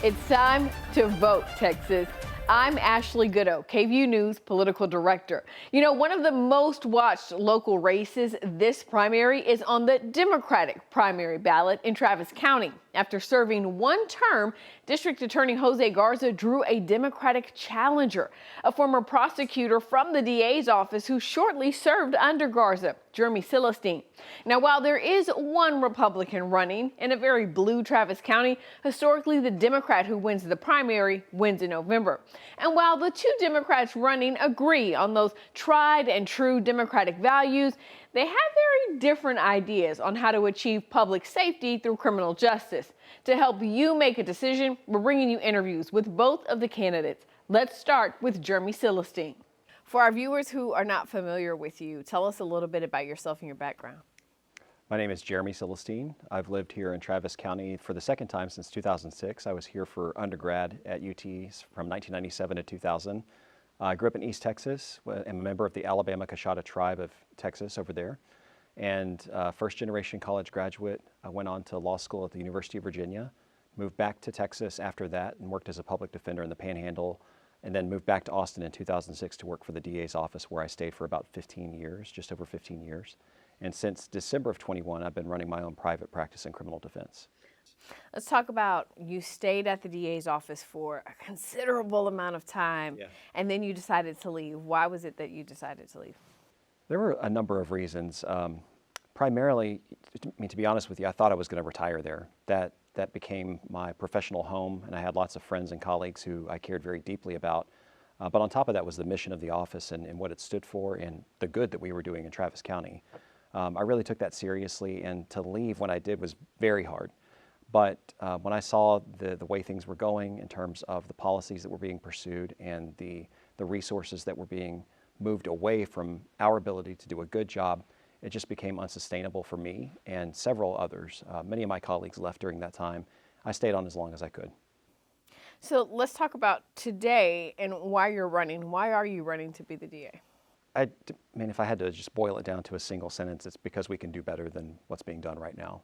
It's time to vote, Texas. I'm Ashley Goudeau, KVUE News political director. You know, one of the most watched local races this primary is on the Democratic primary ballot in Travis County. After serving one term, District Attorney Jose Garza drew a Democratic challenger, a former prosecutor from the DA's office who shortly served under Garza, Jeremy Sylestine. Now, while there is one Republican running in a very blue Travis County, historically the Democrat who wins the primary wins in November. And while the two Democrats running agree on those tried and true Democratic values, they have very different ideas on how to achieve public safety through criminal justice. To help you make a decision, we're bringing you interviews with both of the candidates. Let's start with Jeremy Sylestine. For our viewers who are not familiar with you, tell us a little bit about yourself and your background. My name is Jeremy Sylestine. I've lived here in Travis County for the second time since 2006. I was here for undergrad at UT from 1997 to 2000. I grew up in East Texas. I'm a member of the Alabama Coshada tribe of Texas over there. And first generation college graduate. I went on to law school at the University of Virginia, moved back to Texas after that and worked as a public defender in the Panhandle, and then moved back to Austin in 2006 to work for the DA's office, where I stayed for about 15 years, just over 15 years. And since December of 21, I've been running my own private practice in criminal defense. Let's talk about, you stayed at the DA's office for a considerable amount of time, and then you decided to leave. Why was it that you decided to leave? There were a number of reasons. Primarily, to be honest with you, I thought I was going to retire there. That became my professional home, and I had lots of friends and colleagues who I cared very deeply about. But on top of that was the mission of the office and what it stood for and the good that we were doing in Travis County. I really took that seriously, and to leave when I did was very hard. But when I saw the way things were going in terms of the policies that were being pursued and the resources that were being moved away from our ability to do a good job, it just became unsustainable for me and several others. Many of my colleagues left during that time. I stayed on as long as I could. So let's talk about today and why you're running. Why are you running to be the DA? I mean, if I had to just boil it down to a single sentence, it's because we can do better than what's being done right now.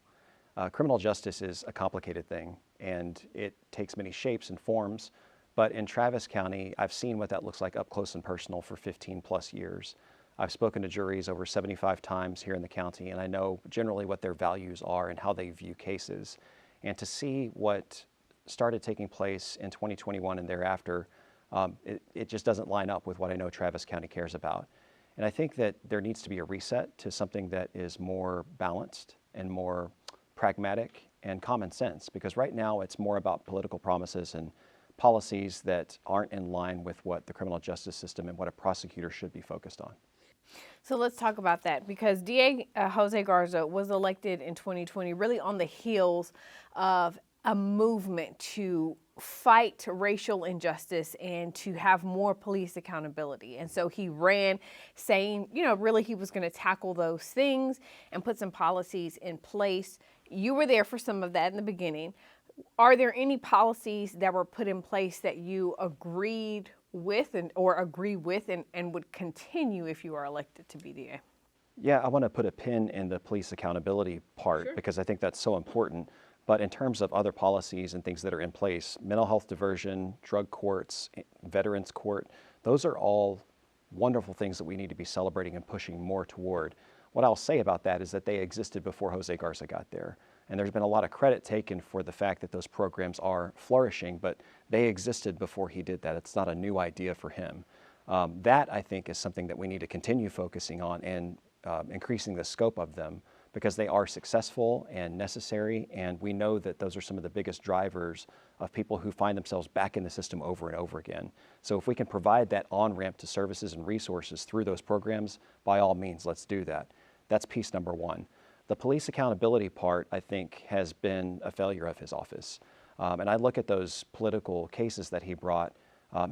Criminal justice is a complicated thing, and it takes many shapes and forms. But in Travis County, I've seen what that looks like up close and personal for 15 plus years. I've spoken to juries over 75 times here in the county, and I know generally what their values are and how they view cases. And to see what started taking place in 2021 and thereafter, it just doesn't line up with what I know Travis County cares about. And I think that there needs to be a reset to something that is more balanced and more pragmatic and common sense, because right now it's more about political promises and policies that aren't in line with what the criminal justice system and what a prosecutor should be focused on. So let's talk about that, because DA Jose Garza was elected in 2020 really on the heels of a movement to fight racial injustice and to have more police accountability. And so he ran saying, you know, really he was going to tackle those things and put some policies in place. You were there for some of that in the beginning. Are there any policies that were put in place that you agreed with or agree with and would continue if you are elected to be DA? Yeah, I want to put a pin in the police accountability part because I think that's so important. But in terms of other policies and things that are in place, mental health diversion, drug courts, veterans court, those are all wonderful things that we need to be celebrating and pushing more toward. What I'll say about that is that they existed before Jose Garza got there. And there's been a lot of credit taken for the fact that those programs are flourishing, but they existed before he did that. It's not a new idea for him. That, I think, is something that we need to continue focusing on and increasing the scope of them, because they are successful and necessary, and we know that those are some of the biggest drivers of people who find themselves back in the system over and over again. So if we can provide that on-ramp to services and resources through those programs, by all means, let's do that. That's piece number one. The police accountability part, I think, has been a failure of his office. And I look at those political cases that he brought.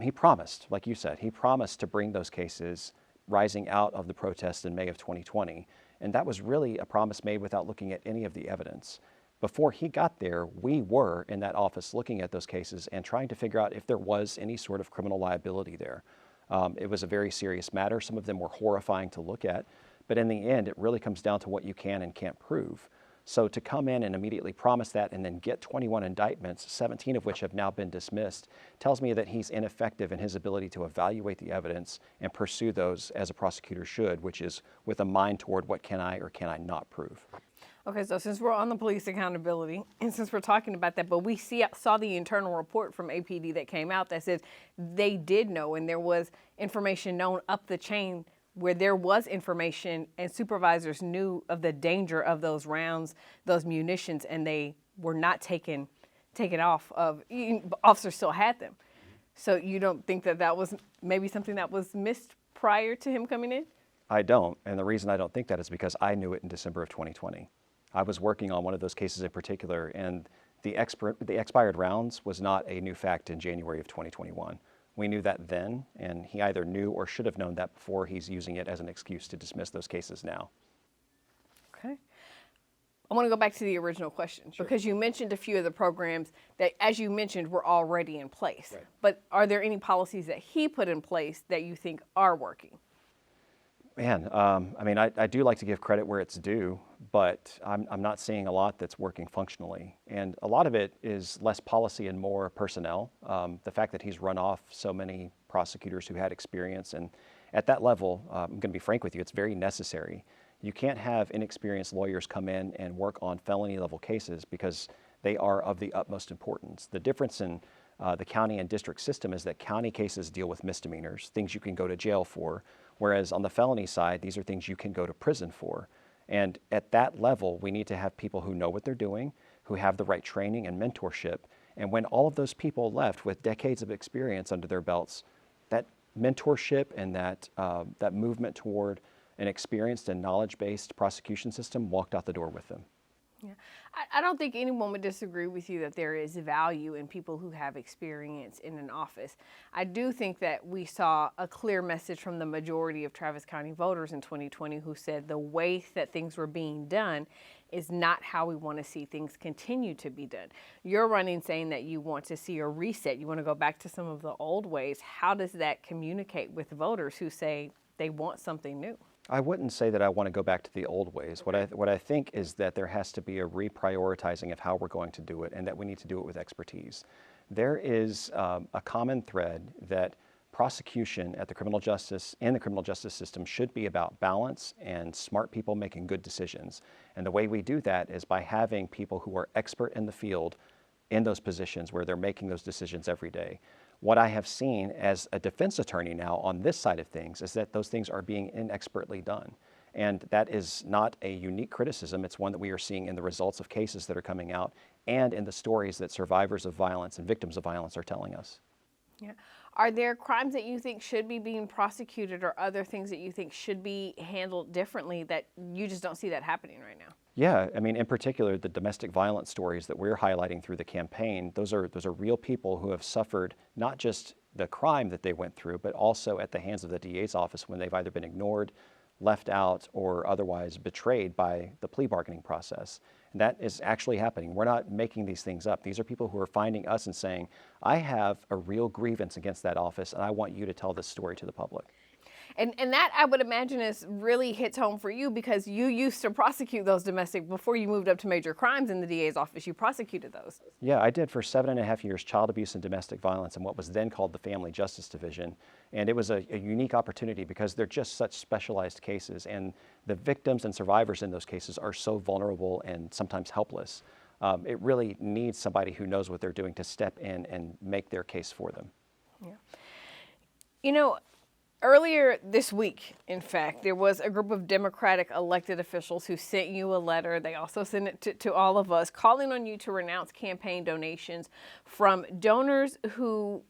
He promised, like you said, he promised to bring those cases rising out of the protests in May of 2020. And that was really a promise made without looking at any of the evidence. Before he got there, we were in that office looking at those cases and trying to figure out if there was any sort of criminal liability there. It was a very serious matter. Some of them were horrifying to look at. But in the end, it really comes down to what you can and can't prove. So to come in and immediately promise that and then get 21 indictments, 17 of which have now been dismissed, tells me that he's ineffective in his ability to evaluate the evidence and pursue those as a prosecutor should, which is with a mind toward what can I or can I not prove. Okay, so since we're on the police accountability, and since we're talking about that, but we saw the internal report from APD that came out that says they did know, and there was information known up the chain where there was information and supervisors knew of the danger of those rounds, those munitions, and they were not taken off of, officers still had them. So you don't think that that was maybe something that was missed prior to him coming in? I don't, and the reason I don't think that is because I knew it in December of 2020. I was working on one of those cases in particular, and the expired rounds was not a new fact in January of 2021. We knew that then, and he either knew or should have known that before. He's using it as an excuse to dismiss those cases now. Okay. I want to go back to the original question, because you mentioned a few of the programs that, as you mentioned, were already in place. Right. But are there any policies that he put in place that you think are working? Man, I mean, I do like to give credit where it's due, but I'm not seeing a lot that's working functionally. And a lot of it is less policy and more personnel. The fact that he's run off so many prosecutors who had experience, and at that level, I'm going to be frank with you, it's very necessary. You can't have inexperienced lawyers come in and work on felony level cases because they are of the utmost importance. The difference in the county and district system is that county cases deal with misdemeanors, things you can go to jail for, whereas on the felony side, these are things you can go to prison for. And at that level, we need to have people who know what they're doing, who have the right training and mentorship. And when all of those people left with decades of experience under their belts, that mentorship and that movement toward an experienced and knowledge-based prosecution system walked out the door with them. Yeah, I don't think anyone would disagree with you that there is value in people who have experience in an office. I do think that we saw a clear message from the majority of Travis County voters in 2020 who said the way that things were being done is not how we want to see things continue to be done. You're running saying that you want to see a reset. You want to go back to some of the old ways. How does that communicate with voters who say they want something new? I wouldn't say that I want to go back to the old ways. What I think is that there has to be a reprioritizing of how we're going to do it, and that we need to do it with expertise. There is a common thread that prosecution in the criminal justice system should be about balance and smart people making good decisions. And the way we do that is by having people who are expert in the field in those positions where they're making those decisions every day. What I have seen as a defense attorney now on this side of things is that those things are being inexpertly done. And that is not a unique criticism. It's one that we are seeing in the results of cases that are coming out and in the stories that survivors of violence and victims of violence are telling us. Yeah. Are there crimes that you think should be being prosecuted or other things that you think should be handled differently that you just don't see that happening right now? Yeah, I mean, in particular, the domestic violence stories that we're highlighting through the campaign, those are real people who have suffered not just the crime that they went through, but also at the hands of the DA's office when they've either been ignored, left out, or otherwise betrayed by the plea bargaining process. And that is actually happening. We're not making these things up. These are people who are finding us and saying, I have a real grievance against that office, and I want you to tell this story to the public. And that, I would imagine, is really hits home for you because you used to prosecute those domestic, before you moved up to major crimes in the DA's office, you prosecuted those. Yeah, I did for 7.5 years, child abuse and domestic violence in what was then called the Family Justice Division. And it was a unique opportunity because they're just such specialized cases, and the victims and survivors in those cases are so vulnerable and sometimes helpless. It really needs somebody who knows what they're doing to step in and make their case for them. Yeah. You know, earlier this week, in fact, there was a group of Democratic elected officials who sent you a letter. They also sent it to all of us, calling on you to renounce campaign donations from donors who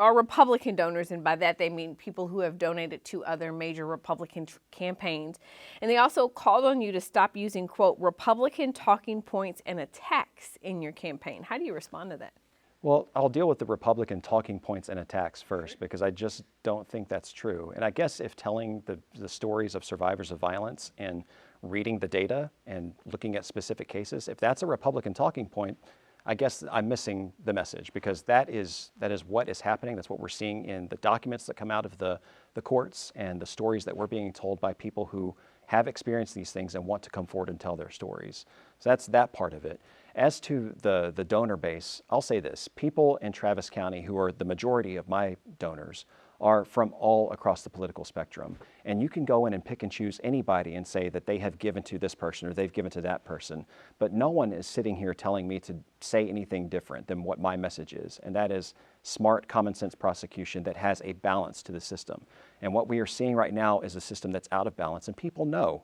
are Republican donors, and by that they mean people who have donated to other major Republican campaigns. And they also called on you to stop using, quote, Republican talking points and attacks in your campaign. How do you respond to that? Well, I'll deal with the Republican talking points and attacks first, because I just don't think that's true. And I guess if telling the stories of survivors of violence and reading the data and looking at specific cases, if that's a Republican talking point, I guess I'm missing the message, because that is what is happening. That's what we're seeing in the documents that come out of the courts and the stories that we're being told by people who have experienced these things and want to come forward and tell their stories. So that's that part of it. As to the donor base, I'll say this. People in Travis County who are the majority of my donors are from all across the political spectrum. And you can go in and pick and choose anybody and say that they have given to this person or they've given to that person. But no one is sitting here telling me to say anything different than what my message is. And that is smart, common sense prosecution that has a balance to the system. And what we are seeing right now is a system that's out of balance. And people know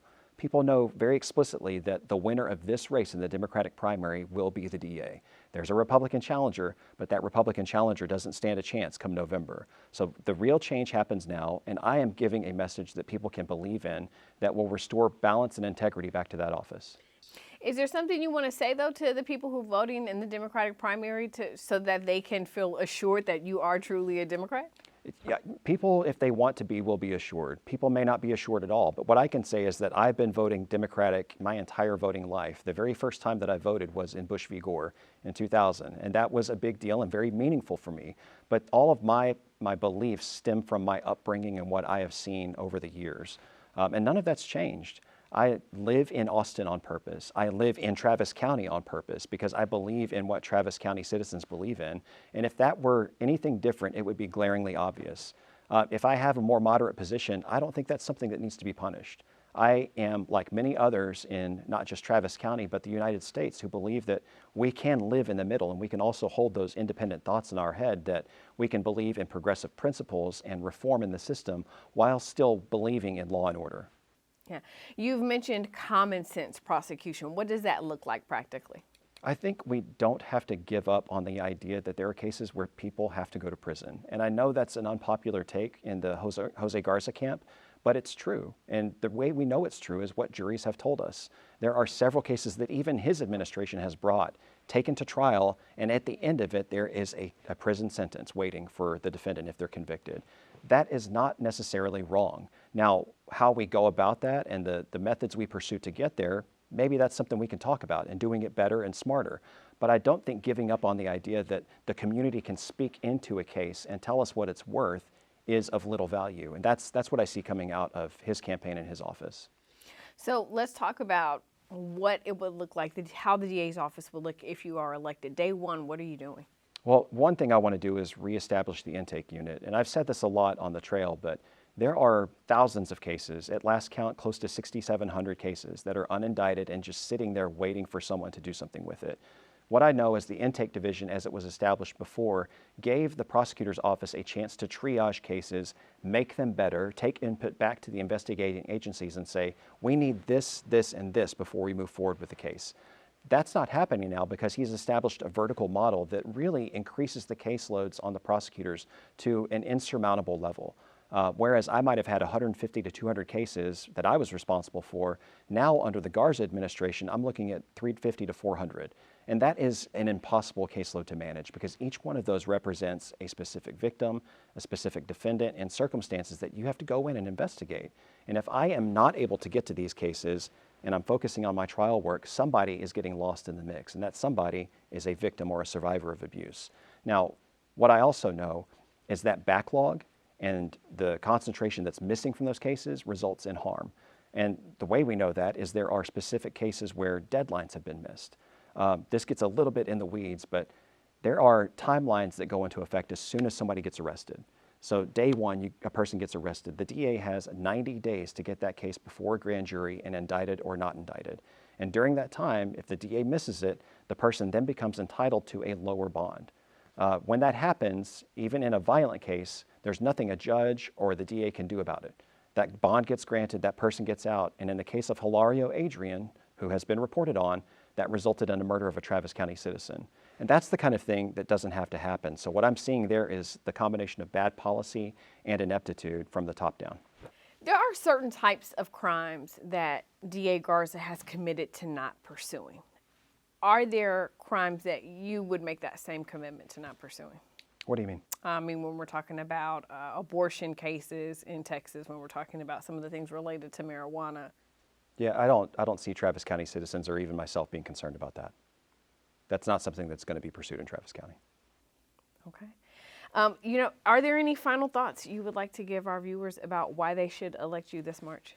very explicitly that the winner of this race in the Democratic primary will be the DA. There's a Republican challenger, but that Republican challenger doesn't stand a chance come November. So the real change happens now, and I am giving a message that people can believe in that will restore balance and integrity back to that office. Is there something you want to say, though, to the people who are voting in the Democratic primary so that they can feel assured that you are truly a Democrat? Yeah, people, if they want to be, will be assured. People may not be assured at all. But what I can say is that I've been voting Democratic my entire voting life. The very first time that I voted was in Bush v. Gore in 2000. And that was a big deal and very meaningful for me. But all of my beliefs stem from my upbringing and what I have seen over the years. And none of that's changed. I live in Austin on purpose. I live in Travis County on purpose because I believe in what Travis County citizens believe in. And if that were anything different, it would be glaringly obvious. If I have a more moderate position, I don't think that's something that needs to be punished. I am like many others in not just Travis County, but the United States who believe that we can live in the middle and we can also hold those independent thoughts in our head that we can believe in progressive principles and reform in the system while still believing in law and order. Yeah. You've mentioned common sense prosecution. What does that look like practically? I think we don't have to give up on the idea that there are cases where people have to go to prison. And I know that's an unpopular take in the Jose Garza camp, but it's true. And the way we know it's true is what juries have told us. There are several cases that even his administration has brought, taken to trial, and at the end of it, there is a prison sentence waiting for the defendant if they're convicted. That is not necessarily wrong. Now, how we go about that and the methods we pursue to get there, maybe that's something we can talk about and doing it better and smarter. But I don't think giving up on the idea that the community can speak into a case and tell us what it's worth is of little value. And that's what I see coming out of his campaign and his office. So let's talk about what it would look like, how the DA's office would look if you are elected. Day one, what are you doing? Well, one thing I want to do is reestablish the intake unit. And I've said this a lot on the trail, but there are thousands of cases, at last count close to 6,700 cases that are unindicted and just sitting there waiting for someone to do something with it. What I know is the intake division, as it was established before, gave the prosecutor's office a chance to triage cases, make them better, take input back to the investigating agencies and say, we need this, this, and this before we move forward with the case. That's not happening now because he's established a vertical model that really increases the caseloads on the prosecutors to an insurmountable level. Whereas I might have had 150 to 200 cases that I was responsible for, now under the Garza administration, I'm looking at 350 to 400. And that is an impossible caseload to manage because each one of those represents a specific victim, a specific defendant, and circumstances that you have to go in and investigate. And if I am not able to get to these cases and I'm focusing on my trial work, somebody is getting lost in the mix, and that somebody is a victim or a survivor of abuse. Now, what I also know is that backlog and the concentration that's missing from those cases results in harm. And the way we know that is there are specific cases where deadlines have been missed. This gets a little bit in the weeds, but there are timelines that go into effect as soon as somebody gets arrested. So day one, a person gets arrested. The DA has 90 days to get that case before a grand jury and indicted or not indicted. And during that time, if the DA misses it, the person then becomes entitled to a lower bond. When that happens, even in a violent case, there's nothing a judge or the DA can do about it. That bond gets granted, that person gets out. And in the case of Hilario Adrian, who has been reported on, that resulted in the murder of a Travis County citizen. And that's the kind of thing that doesn't have to happen. So what I'm seeing there is the combination of bad policy and ineptitude from the top down. There are certain types of crimes that DA Garza has committed to not pursuing. Are there crimes that you would make that same commitment to not pursuing? What do you mean? I mean, when we're talking about abortion cases in Texas, when we're talking about some of the things related to marijuana. Yeah, I don't see Travis County citizens or even myself being concerned about that. That's not something that's going to be pursued in Travis County. Okay. Are there any final thoughts you would like to give our viewers about why they should elect you this March?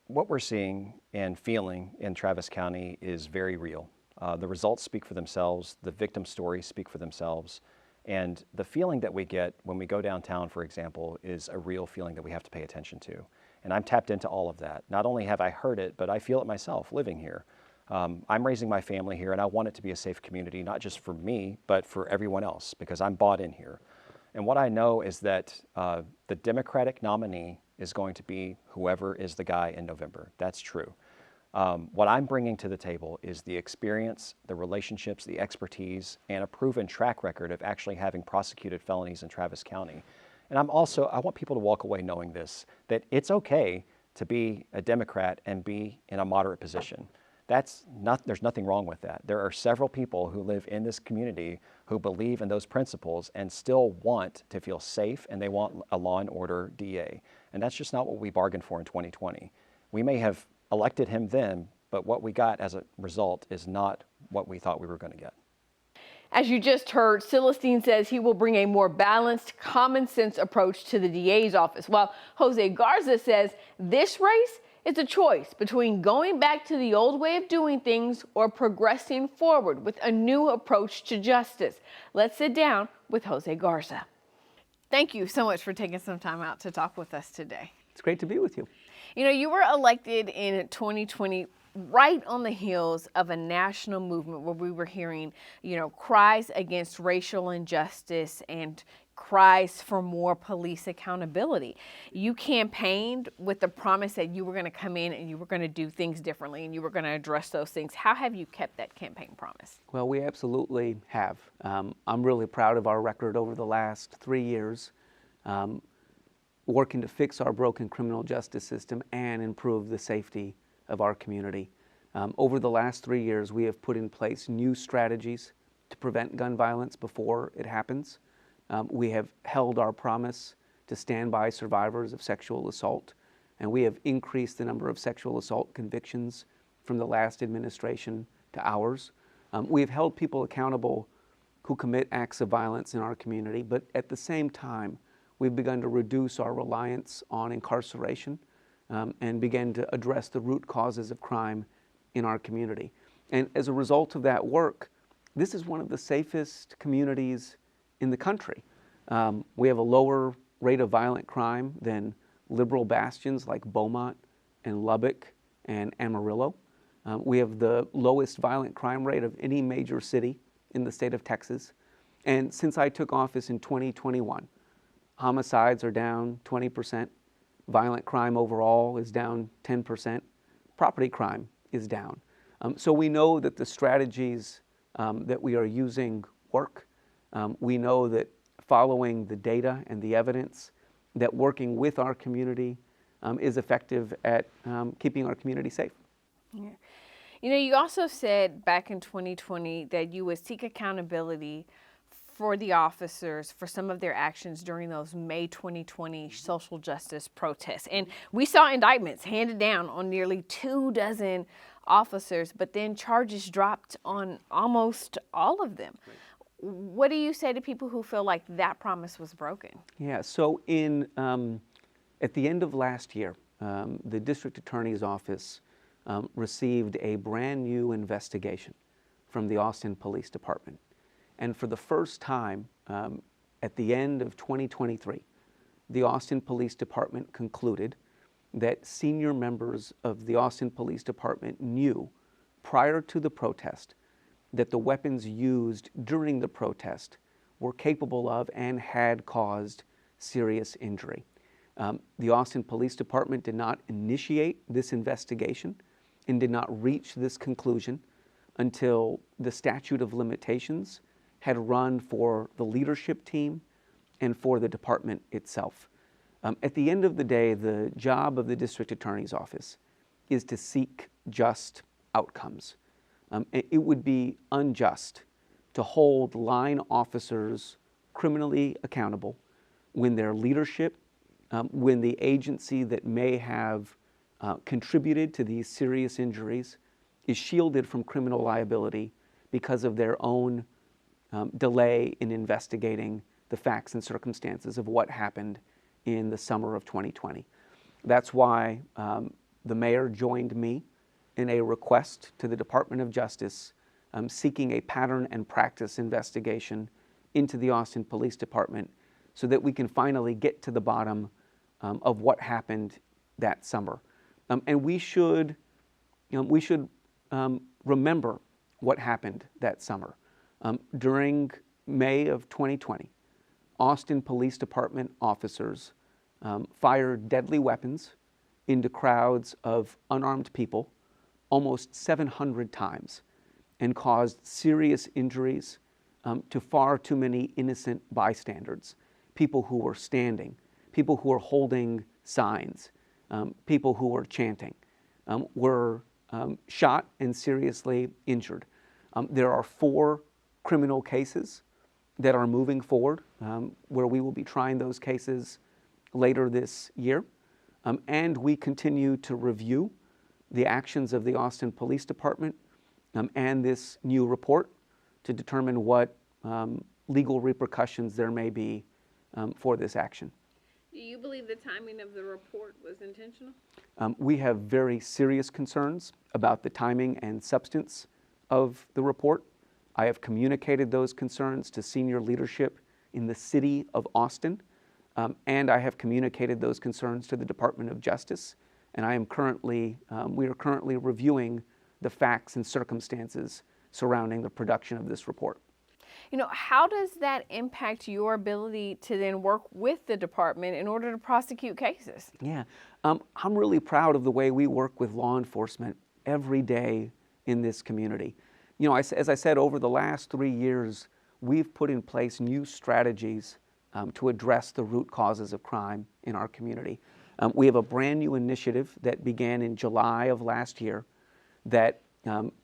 what we're seeing and feeling in Travis County is very real. The results speak for themselves, the victim stories speak for themselves, and the feeling that we get when we go downtown, for example, is a real feeling that we have to pay attention to. And I'm tapped into all of that. Not only have I heard it, but I feel it myself living here. I'm raising my family here, and I want it to be a safe community, not just for me, but for everyone else, because I'm bought in here. And what I know is that the Democratic nominee is going to be whoever is the guy in November. That's true. What I'm bringing to the table is the experience, the relationships, the expertise, and a proven track record of actually having prosecuted felonies in Travis County. And I want people to walk away knowing this, that it's okay to be a Democrat and be in a moderate position. There's nothing wrong with that. There are several people who live in this community who believe in those principles and still want to feel safe, and they want a law and order DA. And that's just not what we bargained for in 2020. We may have elected him then, but what we got as a result is not what we thought we were going to get. As you just heard, Sylestine says he will bring a more balanced, common sense approach to the DA's office, while Jose Garza says this race is a choice between going back to the old way of doing things or progressing forward with a new approach to justice. Let's sit down with Jose Garza. Thank you so much for taking some time out to talk with us today. It's great to be with you. You know, you were elected in 2020 right on the heels of a national movement where we were hearing, cries against racial injustice and cries for more police accountability. You campaigned with the promise that you were going to come in and you were going to do things differently and you were going to address those things. How have you kept that campaign promise? Well, we absolutely have. I'm really proud of our record over the last 3 years, working to fix our broken criminal justice system and improve the safety of our community. Over the last 3 years, we have put in place new strategies to prevent gun violence before it happens. We have held our promise to stand by survivors of sexual assault, and we have increased the number of sexual assault convictions from the last administration to ours. We have held people accountable who commit acts of violence in our community, but at the same time, we've begun to reduce our reliance on incarceration and begin to address the root causes of crime in our community. And as a result of that work, this is one of the safest communities in the country. We have a lower rate of violent crime than liberal bastions like Beaumont and Lubbock and Amarillo. We have the lowest violent crime rate of any major city in the state of Texas. And since I took office in 2021, homicides are down 20%, violent crime overall is down 10%, property crime is down. So we know that the strategies that we are using work. We know that following the data and the evidence, that working with our community is effective at keeping our community safe. Yeah. You also said back in 2020 that you would seek accountability for the officers for some of their actions during those May 2020 social justice protests. And we saw indictments handed down on nearly 24 officers, but then charges dropped on almost all of them. Right. What do you say to people who feel like that promise was broken? Yeah, so at the end of last year, the district attorney's office received a brand new investigation from the Austin Police Department. And for the first time, at the end of 2023, the Austin Police Department concluded that senior members of the Austin Police Department knew prior to the protest that the weapons used during the protest were capable of and had caused serious injury. The Austin Police Department did not initiate this investigation and did not reach this conclusion until the statute of limitations had run for the leadership team and for the department itself. At the end of the day, the job of the district attorney's office is to seek just outcomes. It would be unjust to hold line officers criminally accountable when their leadership, when the agency that may have contributed to these serious injuries is shielded from criminal liability because of their own delay in investigating the facts and circumstances of what happened in the summer of 2020. That's why the mayor joined me in a request to the Department of Justice seeking a pattern and practice investigation into the Austin Police Department so that we can finally get to the bottom of what happened that summer. And we should remember what happened that summer. During May of 2020, Austin Police Department officers fired deadly weapons into crowds of unarmed people almost 700 times and caused serious injuries to far too many innocent bystanders, people who were standing, people who were holding signs, people who were chanting, were shot and seriously injured. There are 4 criminal cases that are moving forward, where we will be trying those cases later this year. And we continue to review the actions of the Austin Police Department and this new report to determine what legal repercussions there may be for this action. Do you believe the timing of the report was intentional? We have very serious concerns about the timing and substance of the report. I have communicated those concerns to senior leadership in the city of Austin, and I have communicated those concerns to the Department of Justice. And we are currently reviewing the facts and circumstances surrounding the production of this report. You know, how does that impact your ability to then work with the department in order to prosecute cases? Yeah, I'm really proud of the way we work with law enforcement every day in this community. You know, as I said, over the last 3 years, we've put in place new strategies to address the root causes of crime in our community. We have a brand new initiative that began in July of last year that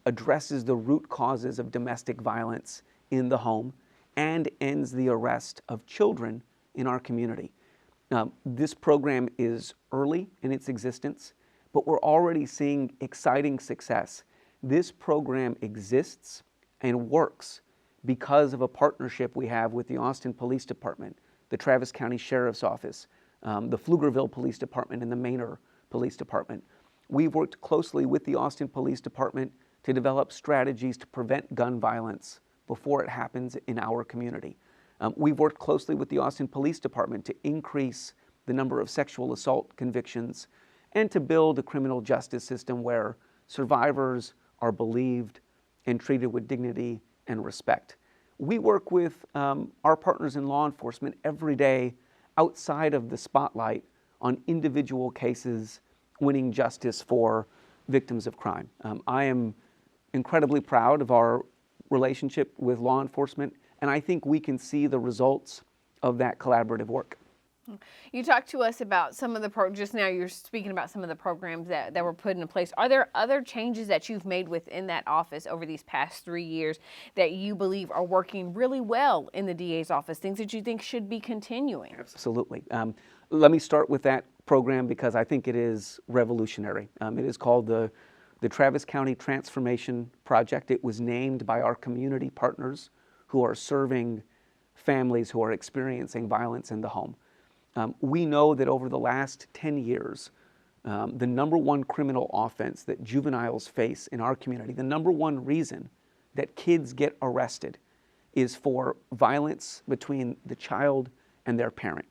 addresses the root causes of domestic violence in the home and ends the arrest of children in our community. This program is early in its existence, but we're already seeing exciting success. This program exists and works because of a partnership we have with the Austin Police Department, the Travis County Sheriff's Office, the Pflugerville Police Department, and the Manor Police Department. We've worked closely with the Austin Police Department to develop strategies to prevent gun violence before it happens in our community. We've worked closely with the Austin Police Department to increase the number of sexual assault convictions and to build a criminal justice system where survivors are believed and treated with dignity and respect. We work with our partners in law enforcement every day outside of the spotlight on individual cases winning justice for victims of crime. I am incredibly proud of our relationship with law enforcement, and I think we can see the results of that collaborative work. You talked to us about some of the just now you're speaking about some of the programs that were put into place. Are there other changes that you've made within that office over these past 3 years that you believe are working really well in the DA's office, things that you think should be continuing? Absolutely. Let me start with that program because I think it is revolutionary. It is called the Travis County Transformation Project. It was named by our community partners who are serving families who are experiencing violence in the home. We know that over the last 10 years, the number one criminal offense that juveniles face in our community, the number one reason that kids get arrested is for violence between the child and their parent.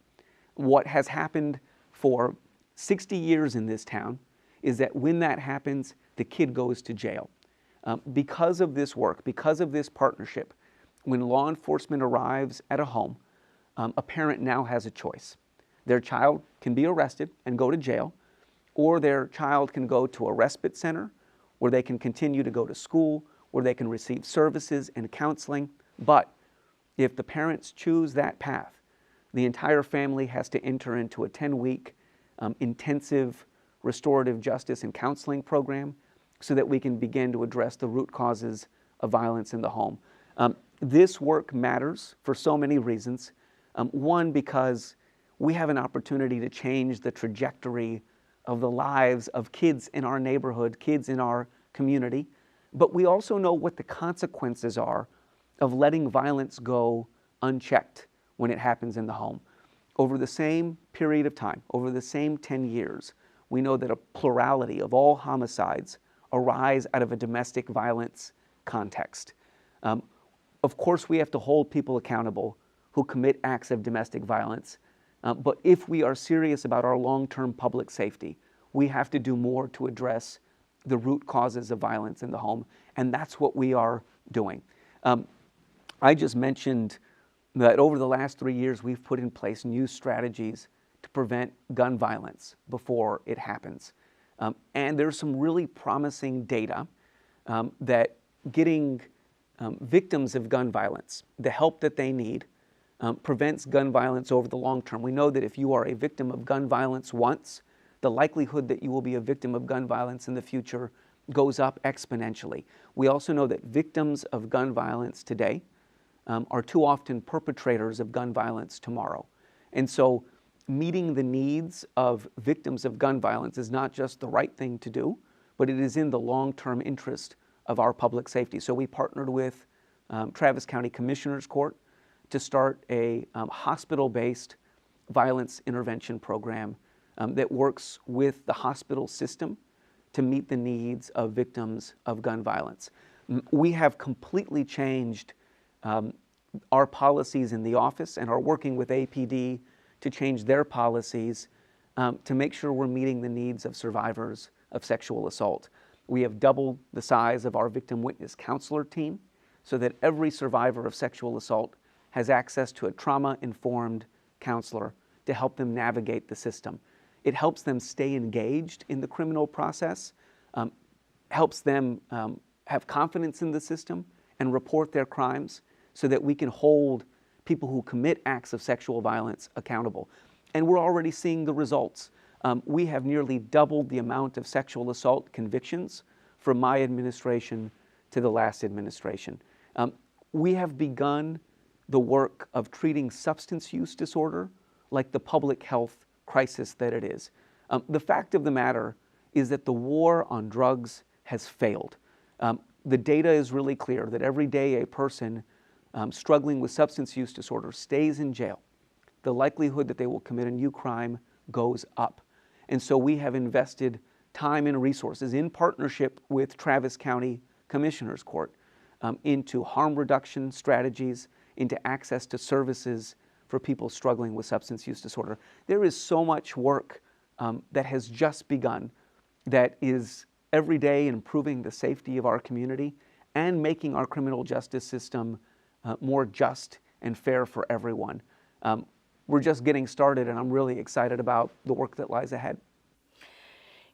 What has happened for 60 years in this town is that when that happens, the kid goes to jail. Because of this work, because of this partnership, when law enforcement arrives at a home, a parent now has a choice. Their child can be arrested and go to jail, or their child can go to a respite center where they can continue to go to school, where they can receive services and counseling. But if the parents choose that path, the entire family has to enter into a 10-week intensive restorative justice and counseling program so that we can begin to address the root causes of violence in the home. This work matters for so many reasons. One, because we have an opportunity to change the trajectory of the lives of kids in our neighborhood, kids in our community. But we also know what the consequences are of letting violence go unchecked when it happens in the home. Over the same period of time, over the same 10 years, we know that a plurality of all homicides arise out of a domestic violence context. Of course, we have to hold people accountable who commit acts of domestic violence, but if we are serious about our long-term public safety, we have to do more to address the root causes of violence in the home, and that's what we are doing. I just mentioned that over the last 3 years, we've put in place new strategies to prevent gun violence before it happens. And there's some really promising data that getting victims of gun violence the help that they need prevents gun violence over the long term. We know that if you are a victim of gun violence once, the likelihood that you will be a victim of gun violence in the future goes up exponentially. We also know that victims of gun violence today are too often perpetrators of gun violence tomorrow. And so meeting the needs of victims of gun violence is not just the right thing to do, but it is in the long-term interest of our public safety. So we partnered with Travis County Commissioner's Court to start a hospital-based violence intervention program that works with the hospital system to meet the needs of victims of gun violence. We have completely changed our policies in the office and are working with APD to change their policies to make sure we're meeting the needs of survivors of sexual assault. We have doubled the size of our victim witness counselor team so that every survivor of sexual assault has access to a trauma-informed counselor to help them navigate the system. It helps them stay engaged in the criminal process, helps them have confidence in the system and report their crimes so that we can hold people who commit acts of sexual violence accountable. And we're already seeing the results. We have nearly doubled the amount of sexual assault convictions from my administration to the last administration. We have begun the work of treating substance use disorder like the public health crisis that it is. The fact of the matter is that the war on drugs has failed. The data is really clear that every day a person struggling with substance use disorder stays in jail, the likelihood that they will commit a new crime goes up. And so we have invested time and resources in partnership with Travis County Commissioner's Court into harm reduction strategies, into access to services for people struggling with substance use disorder. There is so much work that has just begun that is every day improving the safety of our community and making our criminal justice system more just and fair for everyone. We're just getting started, and I'm really excited about the work that lies ahead.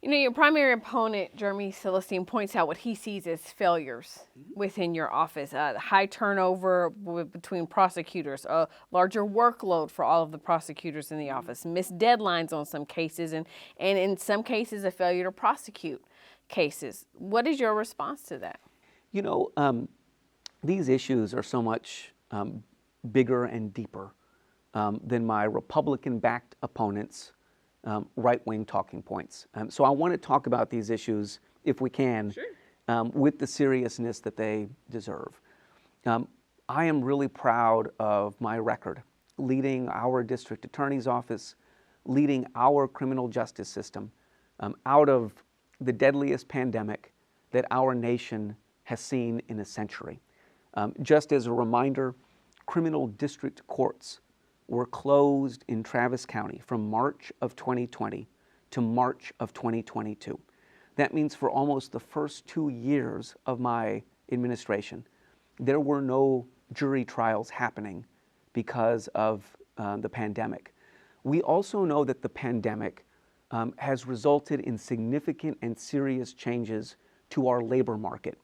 You know, your primary opponent, Jeremy Sylestine, points out what he sees as failures within your office. High turnover between prosecutors, a larger workload for all of the prosecutors in the office, missed deadlines on some cases, and in some cases a failure to prosecute cases. What is your response to that? You know, these issues are so much bigger and deeper than my Republican-backed opponents' right-wing talking points. So I want to talk about these issues, if we can, with the seriousness that they deserve. I am really proud of my record leading our district attorney's office, leading our criminal justice system out of the deadliest pandemic that our nation has seen in a century. Just as a reminder, criminal district courts were closed in Travis County from March of 2020 to March of 2022. That means for almost the first 2 years of my administration, there were no jury trials happening because of the pandemic. We also know that the pandemic has resulted in significant and serious changes to our labor market.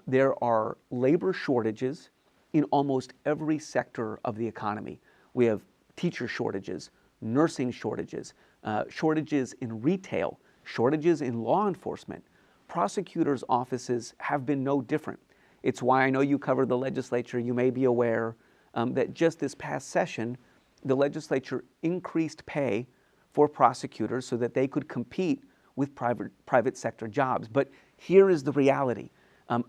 There are labor shortages in almost every sector of the economy. We have teacher shortages, nursing shortages, shortages in retail, shortages in law enforcement. Prosecutors' offices have been no different. It's why I know you cover the legislature. You may be aware that just this past session, the legislature increased pay for prosecutors so that they could compete with private sector jobs. But here is the reality.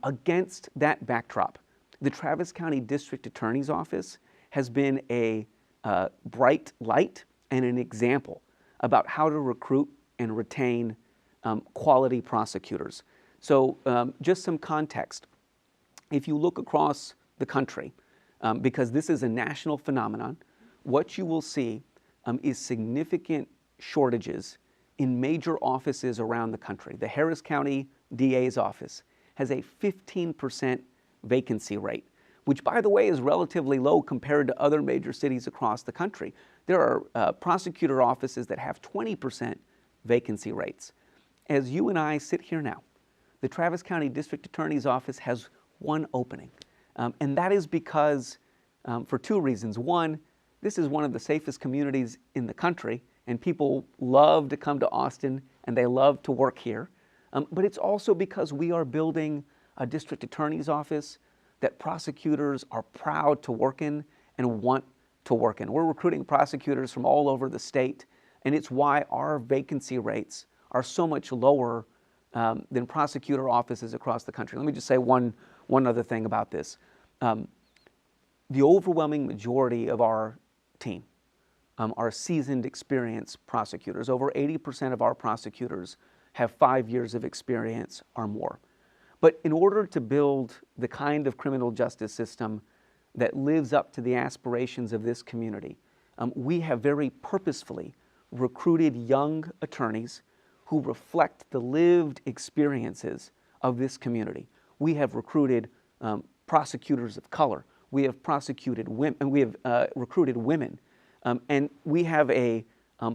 Against that backdrop, the Travis County District Attorney's Office has been a bright light and an example about how to recruit and retain quality prosecutors. So just some context. If you look across the country, because this is a national phenomenon, what you will see is significant shortages in major offices around the country. The Harris County DA's office has a 15% vacancy rate, which, by the way, is relatively low compared to other major cities across the country. There are prosecutor offices that have 20% vacancy rates. As you and I sit here now, the Travis County District Attorney's Office has one opening. And that is because, for two reasons. One, this is one of the safest communities in the country, and people love to come to Austin and they love to work here. But it's also because we are building a district attorney's office that prosecutors are proud to work in and want to work in. We're recruiting prosecutors from all over the state, and it's why our vacancy rates are so much lower than prosecutor offices across the country. Let me just say one other thing about this. The overwhelming majority of our team are seasoned, experienced prosecutors. Over 80% of our prosecutors have 5 years of experience or more. But in order to build the kind of criminal justice system that lives up to the aspirations of this community, we have very purposefully recruited young attorneys who reflect the lived experiences of this community. We have recruited prosecutors of color. We have prosecuted women, and we have recruited women. And we have a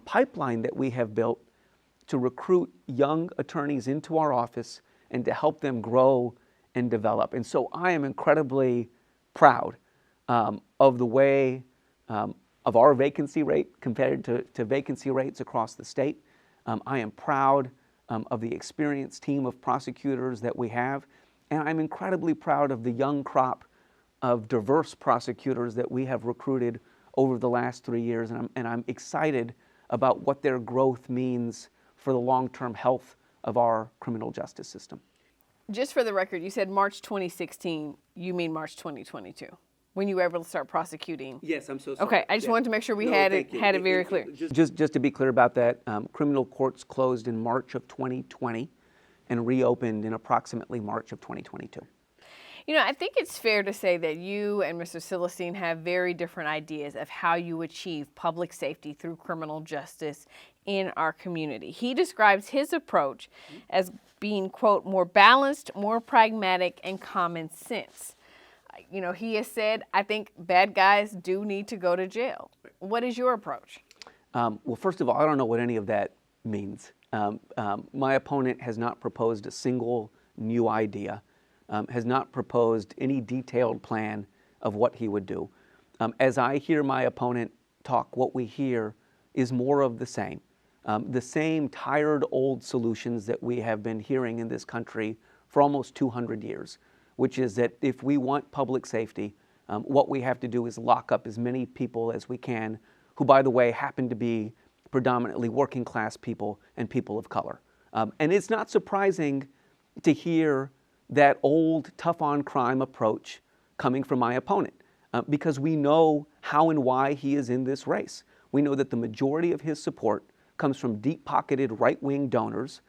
pipeline that we have built to recruit young attorneys into our office and to help them grow and develop. And so I am incredibly proud of the way of our vacancy rate compared to vacancy rates across the state. I am proud of the experienced team of prosecutors that we have. And I'm incredibly proud of the young crop of diverse prosecutors that we have recruited over the last 3 years. And I'm excited about what their growth means for the long-term health of our criminal justice system. Just for the record, you said March 2016. You mean March 2022, when you were able to start prosecuting? Yes, I'm so sorry. Okay, I just wanted to make sure we had it very clear. Just to be clear about that, criminal courts closed in March of 2020 and reopened in approximately March of 2022. You know, I think it's fair to say that you and Mr. Sylestine have very different ideas of how you achieve public safety through criminal justice in our community. He describes his approach as being, quote, more balanced, more pragmatic, and common sense. You know, he has said, I think bad guys do need to go to jail. What is your approach? Well, first of all, I don't know what any of that means. My opponent has not proposed a single new idea, has not proposed any detailed plan of what he would do. As I hear my opponent talk, what we hear is more of the same tired old solutions that we have been hearing in this country for almost 200 years, which is that if we want public safety, what we have to do is lock up as many people as we can, who, by the way, happen to be predominantly working class people and people of color. And it's not surprising to hear that old tough on crime approach coming from my opponent, because we know how and why he is in this race. We know that the majority of his support comes from deep-pocketed right-wing donors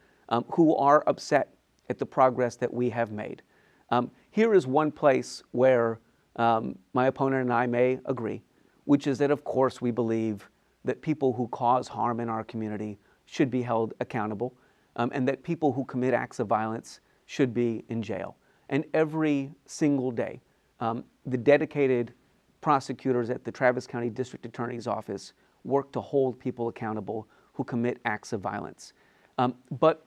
who are upset at the progress that we have made. Here is one place where my opponent and I may agree, which is that, of course, we believe that people who cause harm in our community should be held accountable, and that people who commit acts of violence should be in jail. And every single day, the dedicated prosecutors at the Travis County District Attorney's Office work to hold people accountable who commit acts of violence. But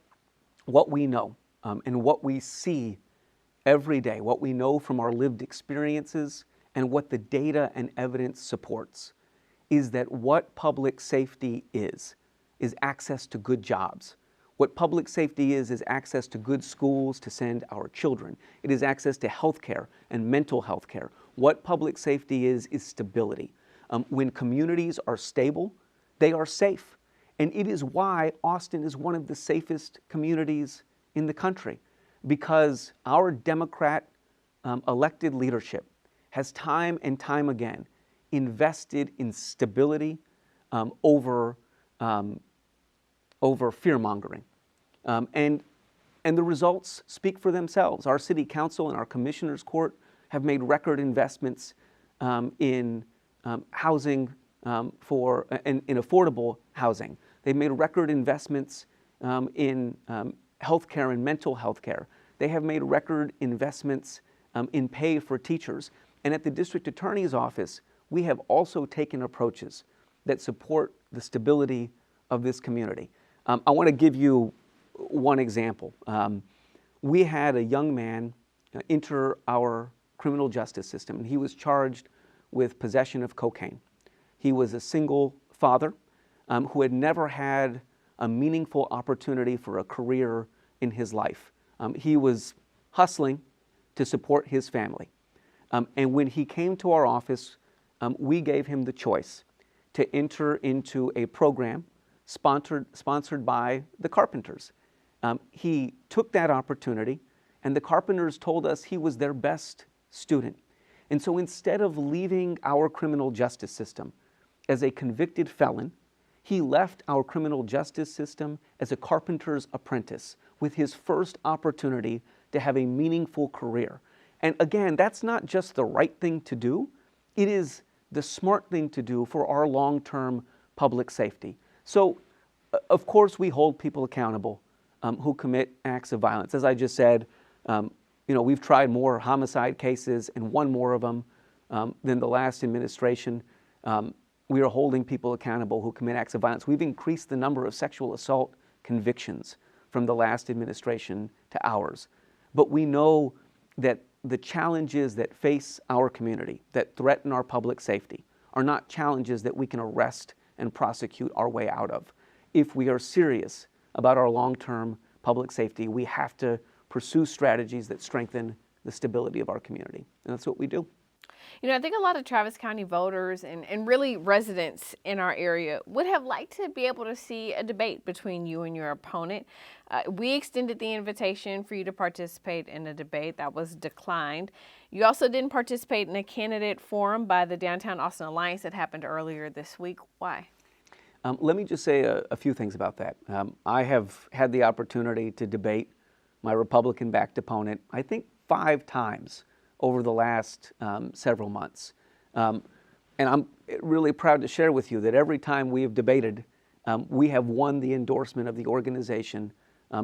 what we know and what we see every day, what we know from our lived experiences and what the data and evidence supports, is that what public safety is access to good jobs. What public safety is access to good schools to send our children. It is access to health care and mental health care. What public safety is stability. When communities are stable, they are safe. And it is why Austin is one of the safest communities in the country, because our Democrat elected leadership has time and time again invested in stability over over fear-mongering. And the results speak for themselves. Our city council and our commissioners court have made record investments in housing in affordable housing. They've made record investments in healthcare and mental health care. They have made record investments in pay for teachers. And at the district attorney's office, we have also taken approaches that support the stability of this community. I want to give you one example. We had a young man enter our criminal justice system, and he was charged with possession of cocaine. He was a single father who had never had a meaningful opportunity for a career in his life. He was hustling to support his family. And when he came to our office, we gave him the choice to enter into a program sponsored by the Carpenters. He took that opportunity, and the Carpenters told us he was their best student. And so instead of leaving our criminal justice system as a convicted felon, he left our criminal justice system as a carpenter's apprentice with his first opportunity to have a meaningful career. And again, that's not just the right thing to do, it is the smart thing to do for our long-term public safety. So, of course, we hold people accountable who commit acts of violence. As I just said, we've tried more homicide cases and won more of them than the last administration. We are holding people accountable who commit acts of violence. We've increased the number of sexual assault convictions from the last administration to ours. But we know that the challenges that face our community, that threaten our public safety, are not challenges that we can arrest and prosecute our way out of. If we are serious about our long-term public safety, we have to pursue strategies that strengthen the stability of our community. And that's what we do. I think a lot of Travis County voters and really residents in our area would have liked to be able to see a debate between you and your opponent. We extended the invitation for you to participate in a debate that was declined. You also didn't participate in a candidate forum by the Downtown Austin Alliance that happened earlier this week. Why? Let me just say a few things about that. I have had the opportunity to debate my Republican-backed opponent, I think 5 times over the last several months. And I'm really proud to share with you that every time we have debated, we have won the endorsement of the organization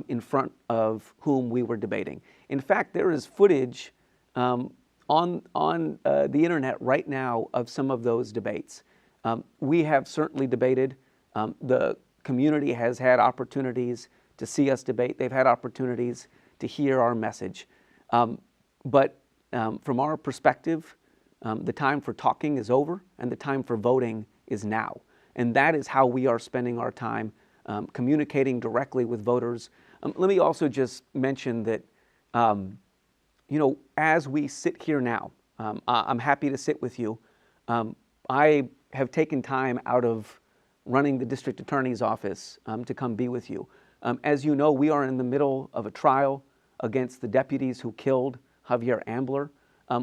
in front of whom we were debating. In fact, there is footage on the internet right now of some of those debates. We have certainly debated. The community has had opportunities to see us debate. They've had opportunities to hear our message. But from our perspective, the time for talking is over and the time for voting is now. And that is how we are spending our time, communicating directly with voters. Let me also just mention that, as we sit here now, I'm happy to sit with you. I have taken time out of running the district attorney's office to come be with you. As you know, we are in the middle of a trial against the deputies who killed Javier Ambler.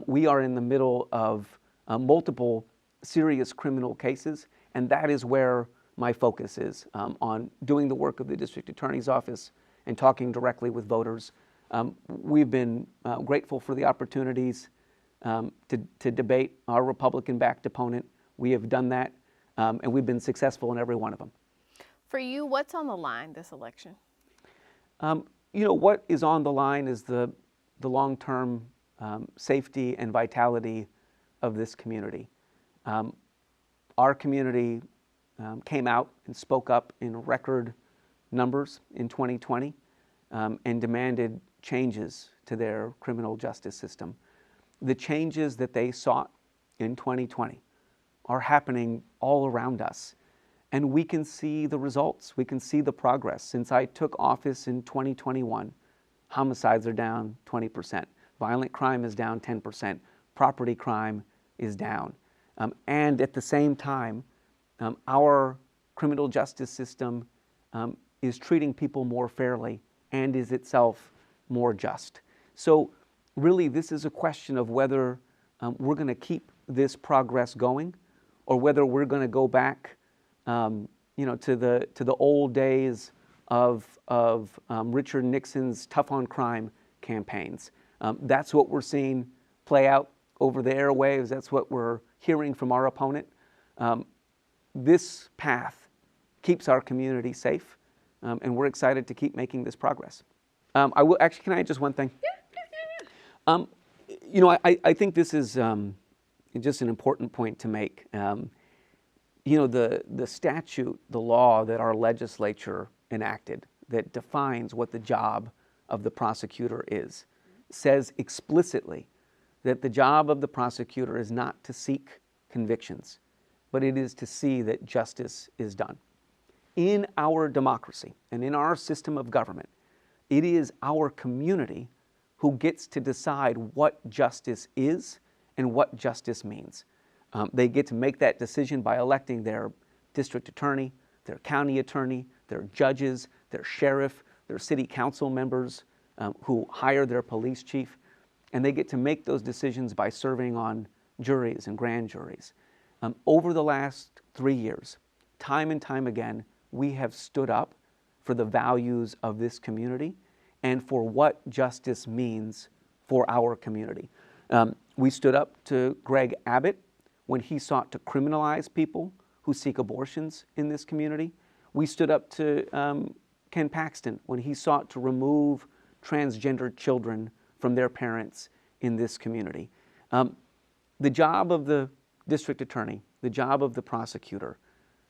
We are in the middle of multiple serious criminal cases, and that is where my focus is, on doing the work of the district attorney's office and talking directly with voters. We've been grateful for the opportunities to debate our Republican-backed opponent. We have done that, and we've been successful in every one of them. For you, what's on the line this election? What is on the line is the long-term safety and vitality of this community. Our community came out and spoke up in record numbers in 2020 and demanded changes to their criminal justice system. The changes that they sought in 2020 are happening all around us. And we can see the results. We can see the progress. Since I took office in 2021, homicides are down 20%. Violent crime is down 10%. Property crime is down. And at the same time, our criminal justice system is treating people more fairly and is itself more just. So really, this is a question of whether we're going to keep this progress going or whether we're going to go back to the old days of Richard Nixon's tough on crime campaigns. That's what we're seeing play out over the airwaves. That's what we're hearing from our opponent. This path keeps our community safe, and we're excited to keep making this progress. I will actually. Can I add just one thing? Yeah. You know, I think this is just an important point to make. You know, the statute, the law that our legislature enacted that defines what the job of the prosecutor is, says explicitly that the job of the prosecutor is not to seek convictions, but it is to see that justice is done. In our democracy and in our system of government, it is our community who gets to decide what justice is and what justice means. They get to make that decision by electing their district attorney, their county attorney, their judges, their sheriff, their city council members who hire their police chief. And they get to make those decisions by serving on juries and grand juries. Over the last 3 years, time and time again, we have stood up for the values of this community and for what justice means for our community. We stood up to Greg Abbott when he sought to criminalize people who seek abortions in this community. We stood up to Ken Paxton when he sought to remove transgender children from their parents in this community. The job of the district attorney, the job of the prosecutor,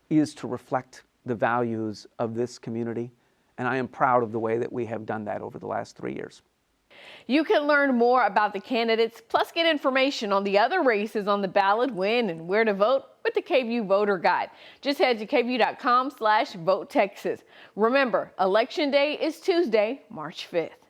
is to reflect the values of this community, and I am proud of the way that we have done that over the last 3 years. You can learn more about the candidates, plus get information on the other races on the ballot, when and where to vote with the KVUE Voter Guide. Just head to KVUE.com/VoteTexas. Remember, Election Day is Tuesday, March 5th.